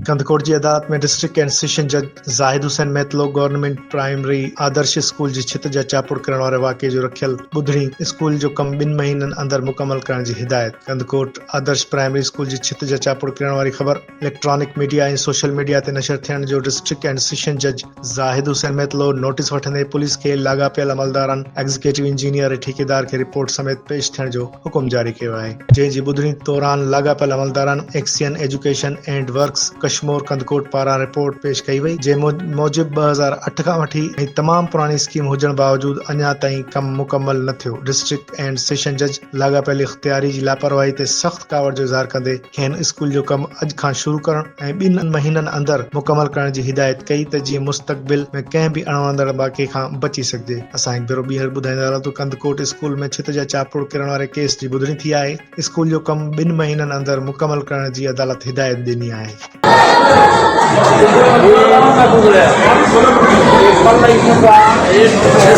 कंदकोट जी अदालत में district and session जज ज़ाहिद हुसैन मैतलो गवर्नमेंट प्राइमरी आदर्श स्कूल जी छित जा चापुड़ करण वारे वाक़े जो रखियल ॿुधणी स्कूल जो कम 2 महीननि अंदर मुकम्मल करण जी हिदायत। कंदकोट आदर्श प्राइमरी स्कूल जी छित जा चापुड़ करण वारी ख़बर इलेक्ट्रॉनिक मीडिया ऐं सोशल मीडिया ते नशर थियण जो डिस्ट्रिक्ट एंड सेशन जज ज़ाहिद हुसैन मैतलो नोटिस वठंदे पुलिस खे लाॻापियल अमलदारनि एग्जीक्यूटिव इंजीनियर ऐं ठेकेदार खे रिपोर्ट समेत पेश थियण जो हुकुम जारी कयो आहे। जंहिं जी ॿुधणी दौरान लाॻापियल अमलदारनि XEN education and works Kashmore Kandhkot पारां रिपोर्ट पेश कई वई। जे मूजिब 2008 खां वठी ऐं तमामु पुराणी स्कीम हुजण बावजूद अञा ताईं कम मुकम्मल न थियो। डिस्ट्रिक्ट एंड सेशन जज लाॻापियल इख्तियारी जी लापरवाही ते सख़्त कावड़ जो इज़हार कंदे खेनि स्कूल जो कम अॼु खां शुरू करण ऐं 2 महीननि अंदर मुकम्मल करण जी हिदायत कई त जीअं मुस्तक़बिल में कंहिं बि अणवंदड़ वाक़े खां बची सघिजे। असांजे ब्यूरो ॿीहर ॿुधाईंदा रहूं त कंदकोट स्कूल में छित जा चापुड़ किरण वारे केस जी ॿुधणी थी आहे। स्कूल जो कम 2 महीननि अंदर मुकम्मल करण जी अदालत हिदायत ॾिनी आहे।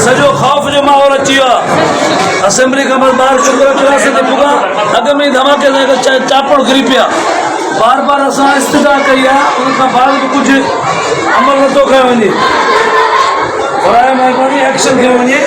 सॼो ख़ौफ़ जो माहौल अची वियो आहे। असेंबली खां ॿार शुक्र क्लास ते पुॻा अॻ में धमाके सां चापड़ किरी पिया। बार बार असां इस्तदा कई आहे, उन खां बाद बि कुझु अमल नथो कयो वञे। बराए महिरबानी एक्शन कयो वञे।